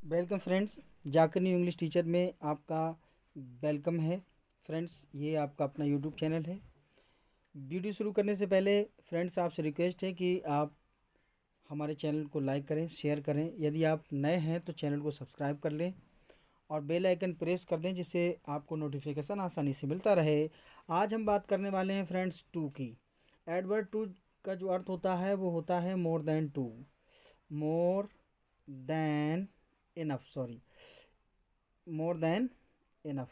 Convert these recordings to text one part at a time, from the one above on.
Welcome friends, जाकर new English teacher में आपका वेलकम है। फ्रेंड्स, ये आपका अपना यूट्यूब चैनल है। वीडियो शुरू करने से पहले फ्रेंड्स आपसे रिक्वेस्ट है कि आप हमारे चैनल को लाइक करें, शेयर करें। यदि आप नए हैं तो चैनल को सब्सक्राइब कर लें और बेल आइकन प्रेस कर दें, जिससे आपको नोटिफिकेशन आसानी से मिलता रहे। आज हम बात करने वाले हैं फ्रेंड्स टू की। एडवर्ब टू का जो अर्थ होता है वो होता है more than too, more than enough, sorry, more than enough.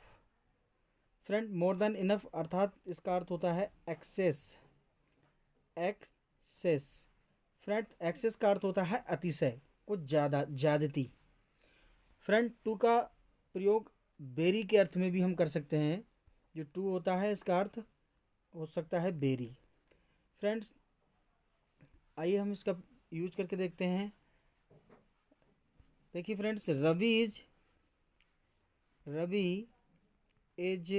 Friend, more than enough अर्थात इसका अर्थ होता है एक्सेस। एक्सेस फ्रेंड, एक्सेस का अर्थ होता है अतिशय, कुछ ज़्यादा, ज़्यादती। फ्रेंड, टू का प्रयोग बेरी के अर्थ में भी हम कर सकते हैं। जो टू होता है इसका अर्थ हो सकता है बेरी। फ्रेंड्स, आइए हम इसका यूज करके देखते हैं। देखिए friends, Ravi is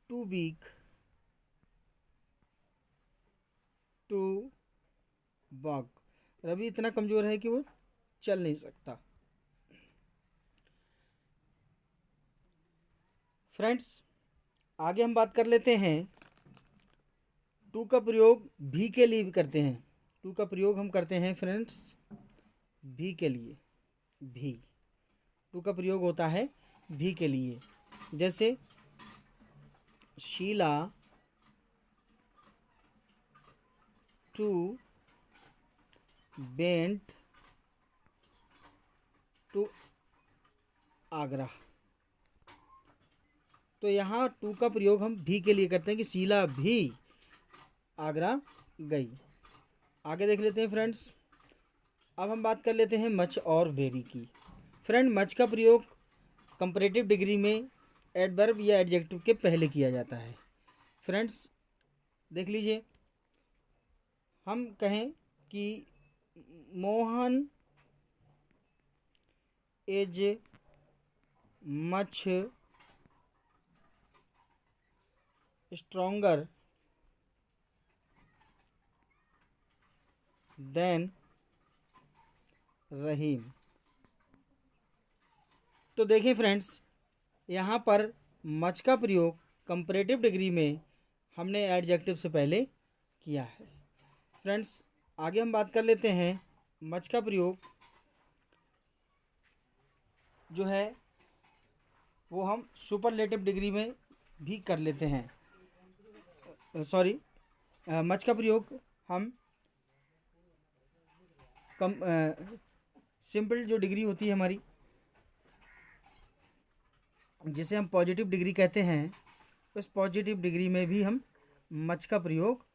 too weak to walk. Ravi इतना कमज़ोर है कि वो चल नहीं सकता। फ्रेंड्स, आगे हम बात कर लेते हैं। टू का प्रयोग भी के लिए भी करते हैं। टू का प्रयोग हम करते हैं फ्रेंड्स भी के लिए। भी, टू का प्रयोग होता है भी के लिए। जैसे Sheela too went to Agra. तो यहाँ टू का प्रयोग हम भी के लिए करते हैं कि शीला भी आगरा गई। आगे देख लेते हैं फ्रेंड्स। अब हम बात कर लेते हैं मच और वेरी की। फ्रेंड, मच का प्रयोग कंपैरेटिव डिग्री में एडवर्ब या एडजेक्टिव के पहले किया जाता है। फ्रेंड्स, देख लीजिए, हम कहें कि Mohan is much stronger than Rahim. तो देखें फ्रेंड्स, यहाँ पर मच का प्रयोग कंपैरेटिव डिग्री में हमने एडजेक्टिव से पहले किया है। फ्रेंड्स, आगे हम बात कर लेते हैं। मच का प्रयोग जो है वो हम सुपरलेटिव डिग्री में भी कर लेते हैं। सॉरी, मच का प्रयोग हम कम सिंपल जो डिग्री होती है हमारी, जिसे हम पॉजिटिव डिग्री कहते हैं, उस पॉजिटिव डिग्री में भी हम मच का प्रयोग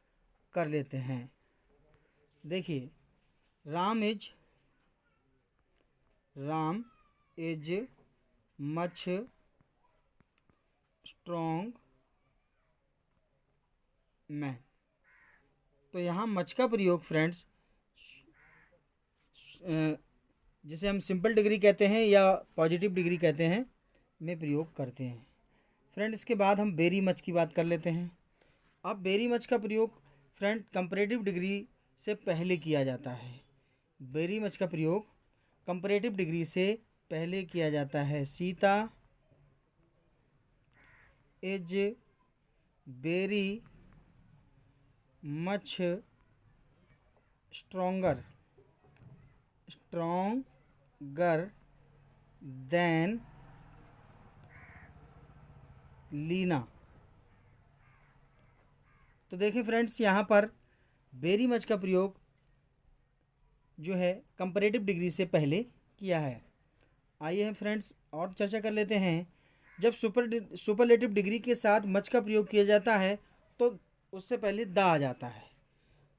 कर लेते हैं। देखिए, Ram is much strong man. तो यहाँ मच का प्रयोग फ्रेंड्स जिसे हम सिंपल डिग्री कहते हैं या पॉजिटिव डिग्री कहते हैं में प्रयोग करते हैं। फ्रेंड, इसके बाद हम वेरी मच की बात कर लेते हैं। अब वेरी मच का प्रयोग फ्रेंड कंपैरेटिव डिग्री से पहले किया जाता है। वेरी मच का प्रयोग कंपैरेटिव डिग्री से पहले किया जाता है। Sita is very much stronger than Leena. तो देखिए फ्रेंड्स, यहाँ पर वेरी मच का प्रयोग जो है कंपैरेटिव डिग्री से पहले किया है। आइए फ्रेंड्स और चर्चा कर लेते हैं। जब सुपरलेटिव डिग्री के साथ मच का प्रयोग किया जाता है तो उससे पहले दा आ जाता है।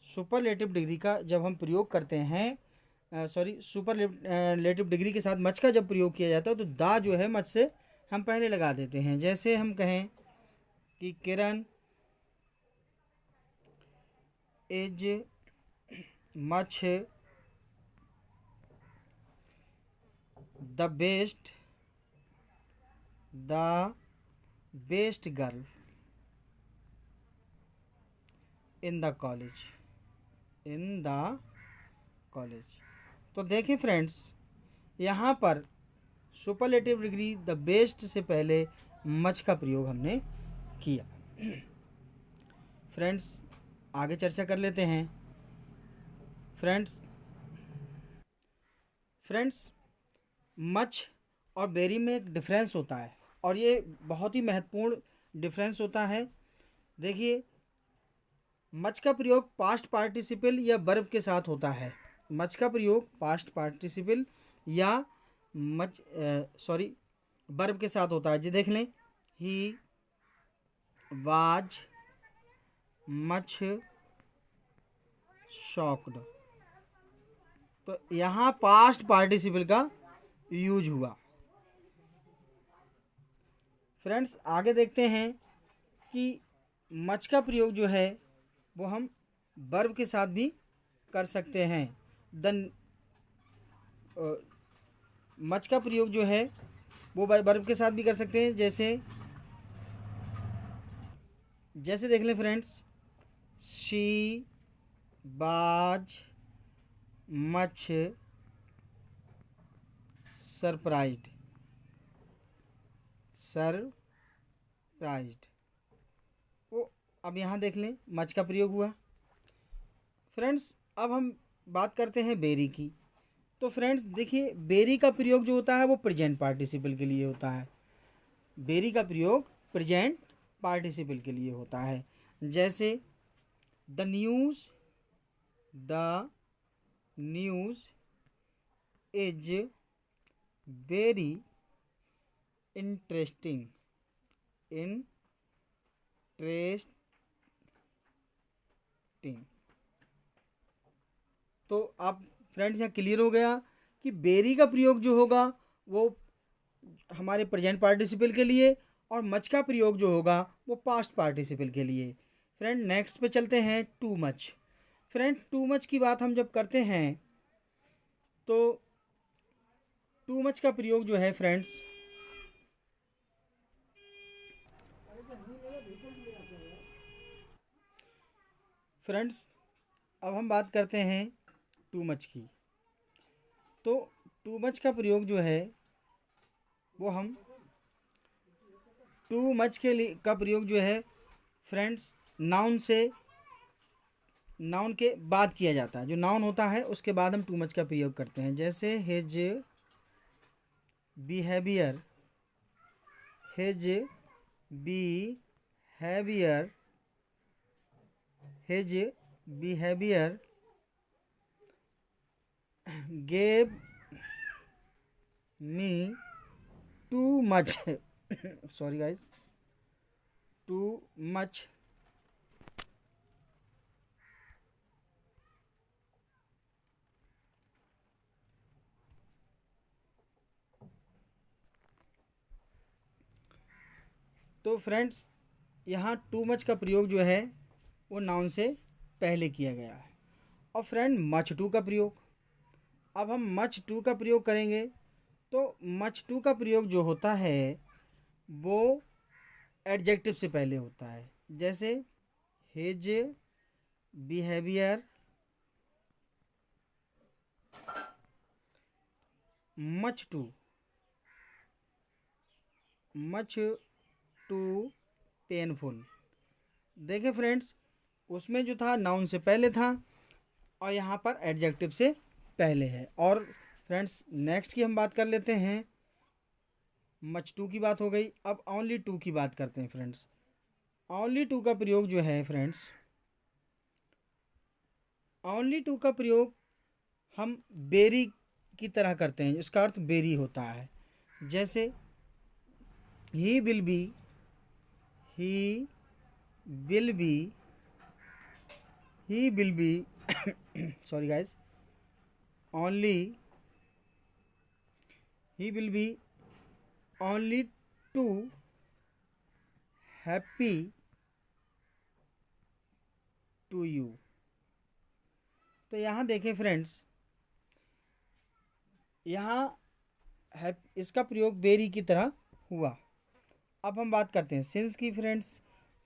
सुपरलेटिव डिग्री का जब हम प्रयोग करते हैं, सॉरी, सुपरलेटिव डिग्री के साथ मच का जब प्रयोग किया जाता है तो दा जो है मच से हम पहले लगा देते हैं। जैसे हम कहें कि Kiran is much the best girl in the college. तो देखिए फ्रेंड्स, यहाँ पर सुपरलेटिव डिग्री द बेस्ट से पहले मच का प्रयोग हमने किया। फ्रेंड्स आगे चर्चा कर लेते हैं। फ्रेंड्स मच और बेरी में एक डिफरेंस होता है, और ये बहुत ही महत्वपूर्ण डिफरेंस होता है। देखिए, मच का प्रयोग पास्ट पार्टिसिपल या वर्ब के साथ होता है। मच का प्रयोग पास्ट पार्टिसिपल या वर्ब के साथ होता है। जी देख लें, ही वाज मच शॉक्ड, तो यहाँ पास्ट पार्टिसिपल का यूज हुआ। फ्रेंड्स आगे देखते हैं कि मच का प्रयोग जो है वो हम वर्ब के साथ भी कर सकते हैं। मच का प्रयोग जो है वो वर्ब के साथ भी कर सकते हैं। जैसे देख लें friends, she was much surprised. वो अब यहाँ देख लें मच का प्रयोग हुआ। फ्रेंड्स अब हम बात करते हैं बेरी की। तो फ्रेंड्स देखिए, बेरी का प्रयोग जो होता है वो प्रेजेंट पार्टिसिपल के लिए होता है। बेरी का प्रयोग प्रेजेंट पार्टिसिपल के लिए होता है। जैसे the news is very interesting. तो आप फ्रेंड्स यहाँ क्लियर हो गया कि बेरी का प्रयोग जो होगा वो हमारे प्रेजेंट पार्टिसिपल के लिए, और मच का प्रयोग जो होगा वो पास्ट पार्टिसिपल के लिए। फ्रेंड नेक्स्ट पे चलते हैं, too much. Friend too much की बात हम जब करते हैं तो टू मच का प्रयोग जो है फ्रेंड्स, अब हम बात करते हैं टू मच की। तो टू मच का प्रयोग जो है वो हम टू मच के लिए का प्रयोग जो है फ्रेंड्स नाउन के बाद किया जाता है। जो नाउन होता है उसके बाद हम टू मच का प्रयोग करते हैं। जैसे his behaviour gave me too much sorry guys, too much तो फ्रेंड्स यहाँ टू मच का प्रयोग जो है वो नाउन से पहले किया गया है। और फ्रेंड मच टू का प्रयोग, अब हम मच टू का प्रयोग करेंगे। तो मच टू का प्रयोग जो होता है वो एडजेक्टिव से पहले होता है। जैसे his behaviour much too painful. देखें फ्रेंड्स, उसमें जो था नाउन से पहले था और यहाँ पर एडजेक्टिव से पहले है। और फ्रेंड्स नेक्स्ट की हम बात कर लेते हैं। मच टू की बात हो गई, अब ओनली टू की बात करते हैं। फ्रेंड्स ओनली टू का प्रयोग जो है फ्रेंड्स, ओनली टू का प्रयोग हम बेरी की तरह करते हैं। इसका अर्थ बेरी होता है। जैसे he will be sorry guys, only he will be only too happy to you। तो यहाँ देखें फ्रेंड्स, यहाँ इसका प्रयोग बेरी की तरह हुआ। अब हम बात करते हैं सिंस की। फ्रेंड्स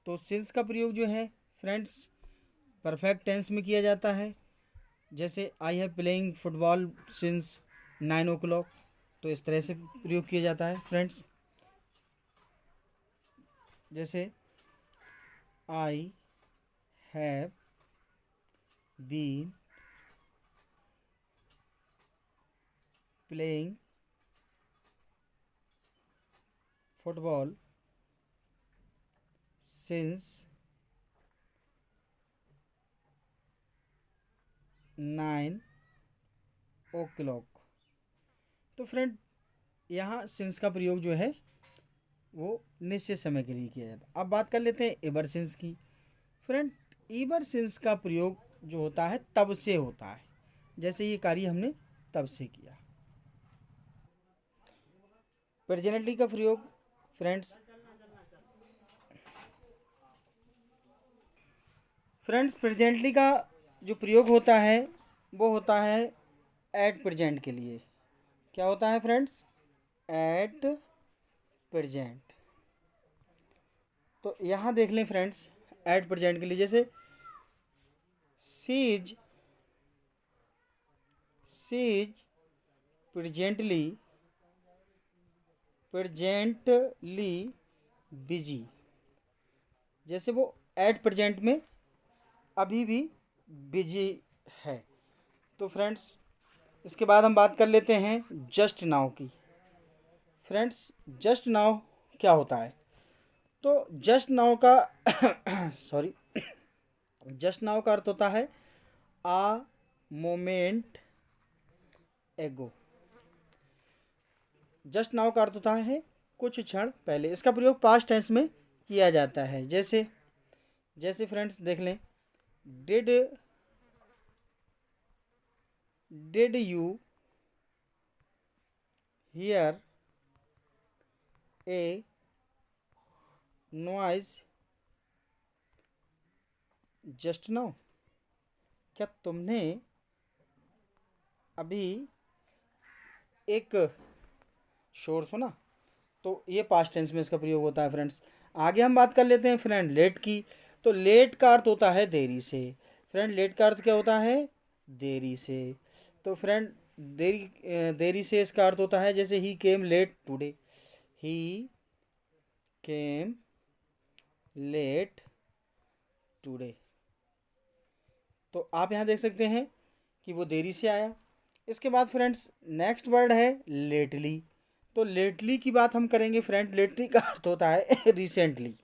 तो सिंस का प्रयोग जो है फ्रेंड्स परफेक्ट टेंस में किया जाता है। जैसे I have playing football since 9 o'clock। तो इस तरह से प्रयोग किया जाता है फ्रेंड्स। जैसे I have been playing football since 9 o'clock। तो फ्रेंड यहाँ सिंस का प्रयोग जो है वो निश्चित समय के लिए किया जाता है। अब बात कर लेते हैं एवर सिंस की। फ्रेंड एवर सिंस का प्रयोग जो होता है तब से होता है, जैसे ये कार्य हमने तब से किया। प्रेजेंटली का प्रयोग फ्रेंड्स प्रेजेंटली का जो प्रयोग होता है वो होता है एट प्रेजेंट के लिए। क्या होता है फ्रेंड्स? At present. तो यहाँ देख लें फ्रेंड्स, एट प्रेजेंट के लिए जैसे सी इज प्रेजेंटली बिजी। जैसे वो एट प्रेजेंट में अभी भी बिजी है। तो फ्रेंड्स इसके बाद हम बात कर लेते हैं जस्ट नाउ की। फ्रेंड्स जस्ट नाउ क्या होता है? तो जस्ट नाउ का सॉरी जस्ट नाउ का अर्थ होता है आ मोमेंट एगो। जस्ट नाउ का अर्थ होता है कुछ क्षण पहले। इसका प्रयोग पास्ट टेंस में किया जाता है। जैसे फ्रेंड्स देख लें, did you here A noise just now. क्या तुमने अभी एक शोर सुना? तो ये पास्ट टेंस में इसका प्रयोग होता है फ्रेंड्स। आगे हम बात कर लेते हैं फ्रेंड लेट की। तो लेट का अर्थ होता है देरी से। फ्रेंड लेट का अर्थ क्या होता है? देरी से। तो फ्रेंड देरी से इसका अर्थ होता है जैसे ही केम लेट टुडे। ही केम लेट टुडे। तो आप यहाँ देख सकते हैं कि वो देरी से आया। इसके बाद फ्रेंड्स नेक्स्ट वर्ड है लेटली। तो लेटली की बात हम करेंगे फ्रेंड। लेटली का अर्थ होता है रिसेंटली।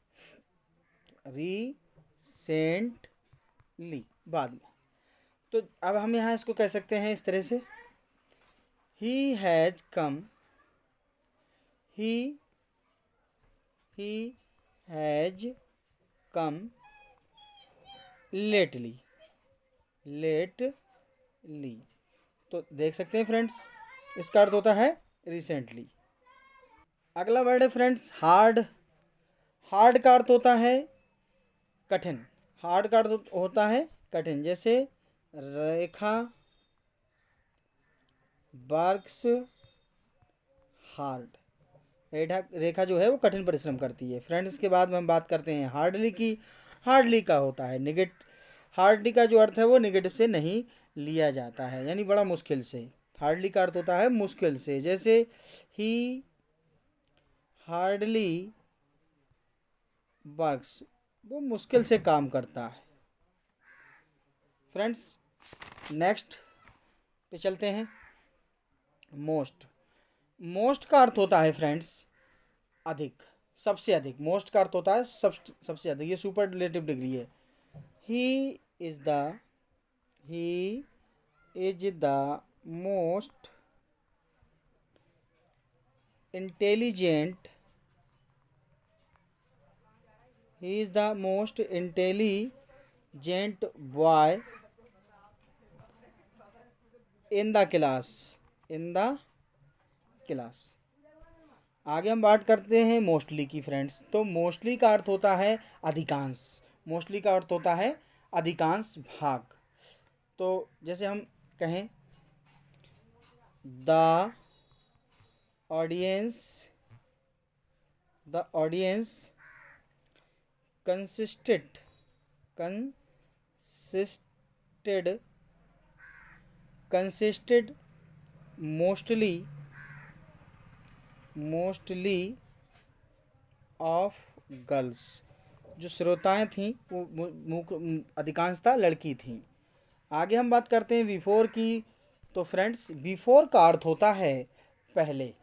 बाद में। तो अब हम यहाँ इसको कह सकते हैं इस तरह से, ही हैज कम लेटली। तो देख सकते हैं फ्रेंड्स इसका अर्थ होता है रिसेंटली। अगला वर्ड है फ्रेंड्स हार्ड। हार्ड का अर्थ होता है कठिन। हार्ड का अर्थ होता है कठिन। जैसे रेखा वर्क्स हार्ड। रेखा जो है वो कठिन परिश्रम करती है। फ्रेंड्स इसके बाद में हम बात करते हैं हार्डली की। हार्डली का होता है हार्डली का जो अर्थ है वो नेगेटिव से नहीं लिया जाता है, यानी बड़ा मुश्किल से। हार्डली का अर्थ होता है मुश्किल से। जैसे ही हार्डली वर्क्स, वो मुश्किल से काम करता है। फ्रेंड्स नेक्स्ट पे चलते हैं। मोस्ट का अर्थ होता है फ्रेंड्स अधिक, सबसे अधिक। मोस्ट का अर्थ होता है सबसे अधिक। ये सुपरलेटिव डिग्री है। He is the most intelligent boy in the class. आगे हम बात करते हैं मोस्टली की फ्रेंड्स। तो मोस्टली का अर्थ होता है अधिकांश। मोस्टली का अर्थ होता है अधिकांश भाग। तो जैसे हम कहें the audience consisted mostly mostly of girls, जो श्रोताएं थीं वो अधिकांशतः लड़की थीं। आगे हम बात करते हैं बिफोर की। तो फ्रेंड्स, बिफोर का अर्थ होता है पहले।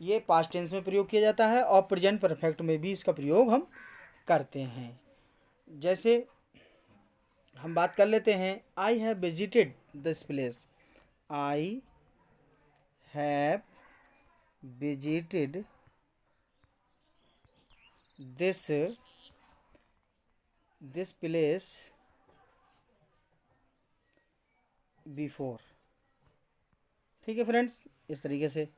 ये पास्ट टेंस में प्रयोग किया जाता है और प्रेजेंट परफेक्ट में भी इसका प्रयोग हम करते हैं। जैसे हम बात कर लेते हैं, I have visited this place. I have visited this place before. ठीक है फ्रेंड्स, इस तरीके से।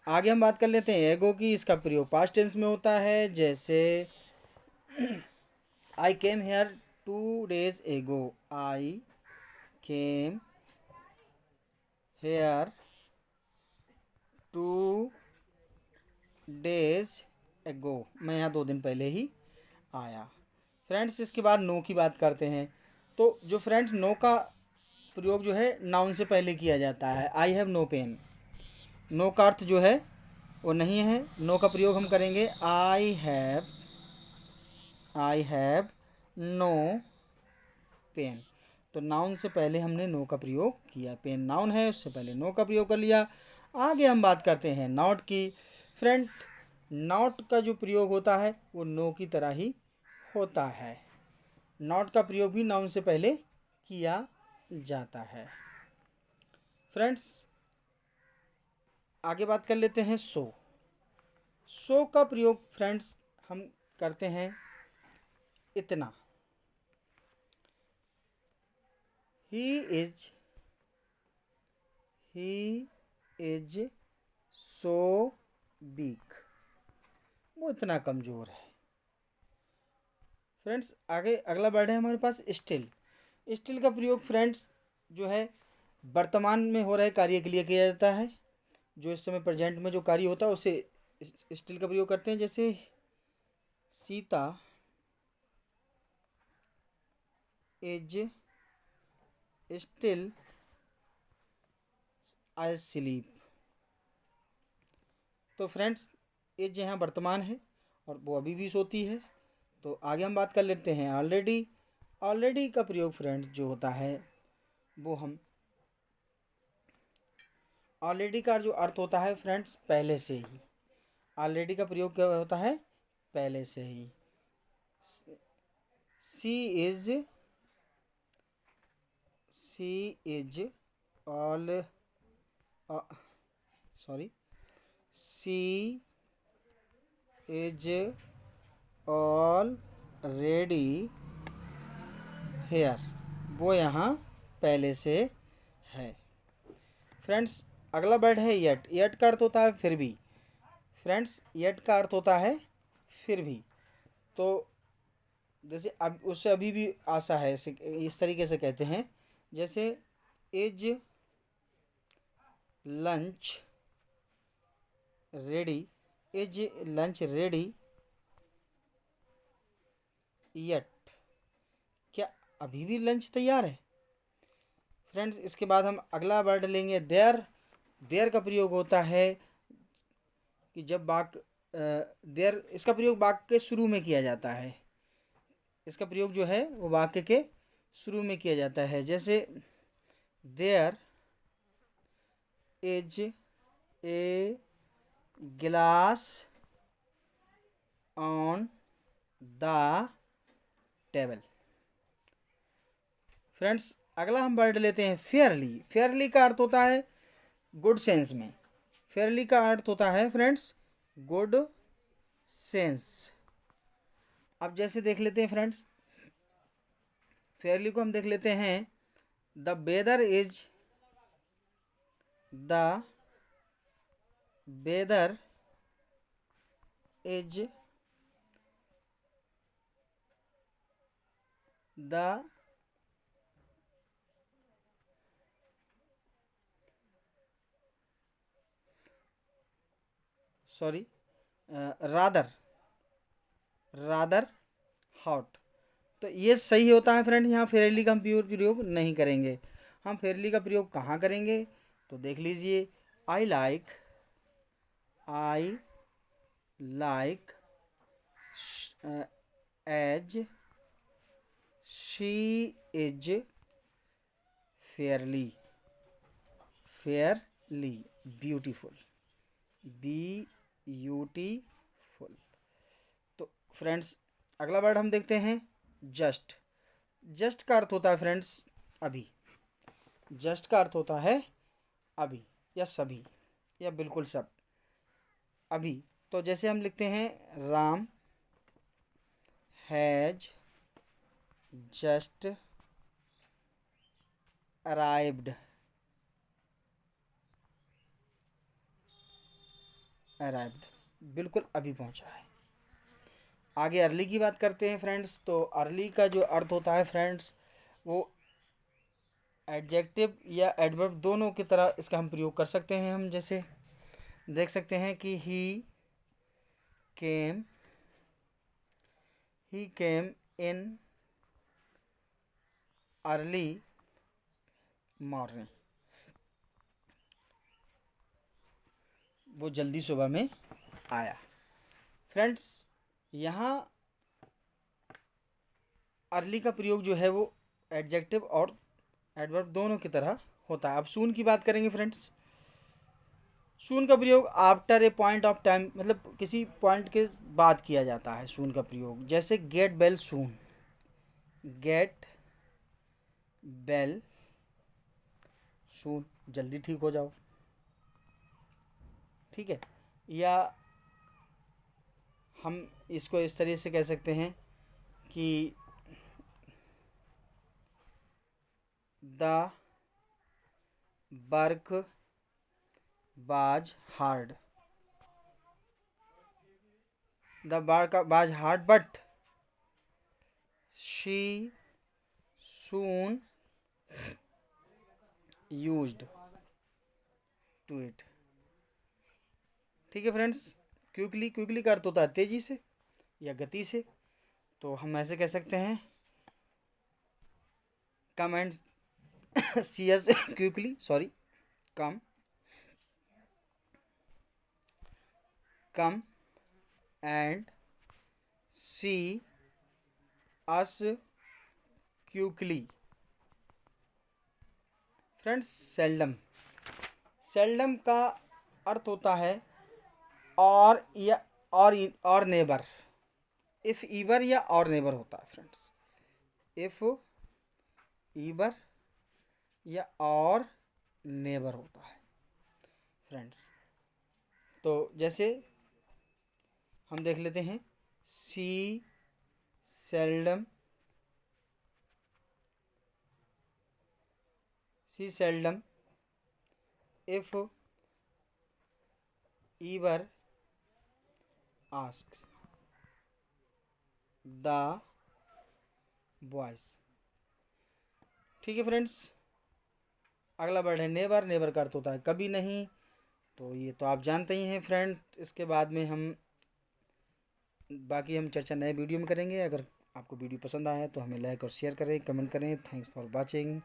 आगे हम बात कर लेते हैं एगो की। इसका प्रयोग पास्ट टेंस में होता है। जैसे आई केम हेयर 2 days एगो। आई केम हेयर 2 days एगो। मैं यहाँ 2 दिन पहले ही आया। फ्रेंड्स, इसके बाद नो की बात करते हैं। तो जो फ्रेंड्स नो का प्रयोग जो है नाउन से पहले किया जाता है। I have no pain. No का अर्थ जो है वो नहीं है। नो का प्रयोग हम करेंगे आई हैव नो पेन। तो नाउन से पहले हमने नो का प्रयोग किया। पेन नाउन है, उससे पहले नो का प्रयोग कर लिया। आगे हम बात करते हैं नॉट की। फ्रेंड, नॉट का जो प्रयोग होता है वो नो की तरह ही होता है। नॉट का प्रयोग भी नाउन से पहले किया जाता है। फ्रेंड्स, आगे बात कर लेते हैं सो। सो का प्रयोग फ्रेंड्स हम करते हैं इतना। He is so weak. वो इतना कमज़ोर है। फ्रेंड्स, आगे अगला वर्ड है हमारे पास स्टिल। स्टिल का प्रयोग फ्रेंड्स जो है वर्तमान में हो रहे कार्य के लिए किया जाता है। जो इस समय प्रेजेंट में जो कार्य होता है उसे स्टिल का प्रयोग करते हैं। जैसे सीता इज स्टिल asleep। तो फ्रेंड्स, इज यहाँ वर्तमान है और वो अभी भी सोती है। तो आगे हम बात कर लेते हैं ऑलरेडी। ऑलरेडी का प्रयोग फ्रेंड्स जो होता है वो हम ऑलरेडी का जो अर्थ होता है फ्रेंड्स पहले से ही। ऑलरेडी का प्रयोग क्या होता है? पहले से ही। She is all she is already here. वो यहाँ पहले से है। फ्रेंड्स, अगला वर्ड है येट। येट का अर्थ होता है फिर भी। फ्रेंड्स, येट का अर्थ होता है फिर भी। तो जैसे अब उससे अभी भी आशा है, इस तरीके से कहते हैं। जैसे is lunch ready. Is lunch ready yet. क्या अभी भी लंच तैयार है? फ्रेंड्स, इसके बाद हम अगला वर्ड लेंगे देयर। देयर का प्रयोग होता है कि जब वाक्य देयर, इसका प्रयोग वाक्य के शुरू में किया जाता है। इसका प्रयोग जो है वो वाक्य के शुरू में किया जाता है। जैसे देयर इज ए गिलास ऑन द टेबल। फ्रेंड्स, अगला हम वर्ड लेते हैं फेयरली। फेयरली का अर्थ होता है गुड सेंस में। फेयरली का अर्थ होता है फ्रेंड्स गुड सेंस। अब जैसे देख लेते हैं फ्रेंड्स, फेयरली को हम देख लेते हैं the weather is the rather hot. तो ये सही होता है फ्रेंड। यहाँ फेयरली का हम प्रयोग नहीं करेंगे। हम फेयरली का प्रयोग कहाँ करेंगे तो देख लीजिए। I like I like as she is fairly beautiful beautiful. तो फ्रेंड्स अगला वर्ड हम देखते हैं जस्ट। जस्ट का अर्थ होता है फ्रेंड्स अभी। जस्ट का अर्थ होता है अभी या सभी या बिल्कुल सब, अभी। तो जैसे हम लिखते हैं राम हैज जस्ट अराइव्ड। बिल्कुल अभी पहुंचा है। आगे अर्ली की बात करते हैं फ्रेंड्स। तो अर्ली का जो अर्थ होता है फ्रेंड्स वो एडजेक्टिव या एडवर्ब दोनों की तरह इसका हम प्रयोग कर सकते हैं। हम जैसे देख सकते हैं कि ही केम इन अर्ली मॉर्निंग। वो जल्दी सुबह में आया। फ्रेंड्स यहाँ अर्ली का प्रयोग जो है वो एडजेक्टिव और एडवर्ब दोनों की तरह होता है। अब सून की बात करेंगे फ्रेंड्स। सून का प्रयोग after a point of time, मतलब किसी पॉइंट के बाद किया जाता है सून का प्रयोग। जैसे गेट बेल सून, गेट बेल सून, जल्दी ठीक हो जाओ, ठीक है। या हम इसको इस तरह से कह सकते हैं कि the work was hard, the work was hard but she soon used to it. ठीक है फ्रेंड्स। क्विकली का अर्थ होता है तेजी से या गति से। तो हम ऐसे कह सकते हैं come and see as quickly, sorry, come and see us quickly. Friends seldom का अर्थ होता है और या और नेबर। इफ ईवर या और नेबर होता है फ्रेंड्स। इफ ईवर या और नेबर होता है फ्रेंड्स। तो जैसे हम देख लेते हैं she seldom if ever asks the boys. ठीक है फ्रेंड्स। अगला वर्ड है नेवर का अर्थ होता है कभी नहीं। तो ये तो आप जानते ही हैं फ्रेंड। इसके बाद में हम बाकी चर्चा नए वीडियो में करेंगे। अगर आपको वीडियो पसंद आया तो हमें लाइक और शेयर करें, कमेंट करें। Thanks for watching.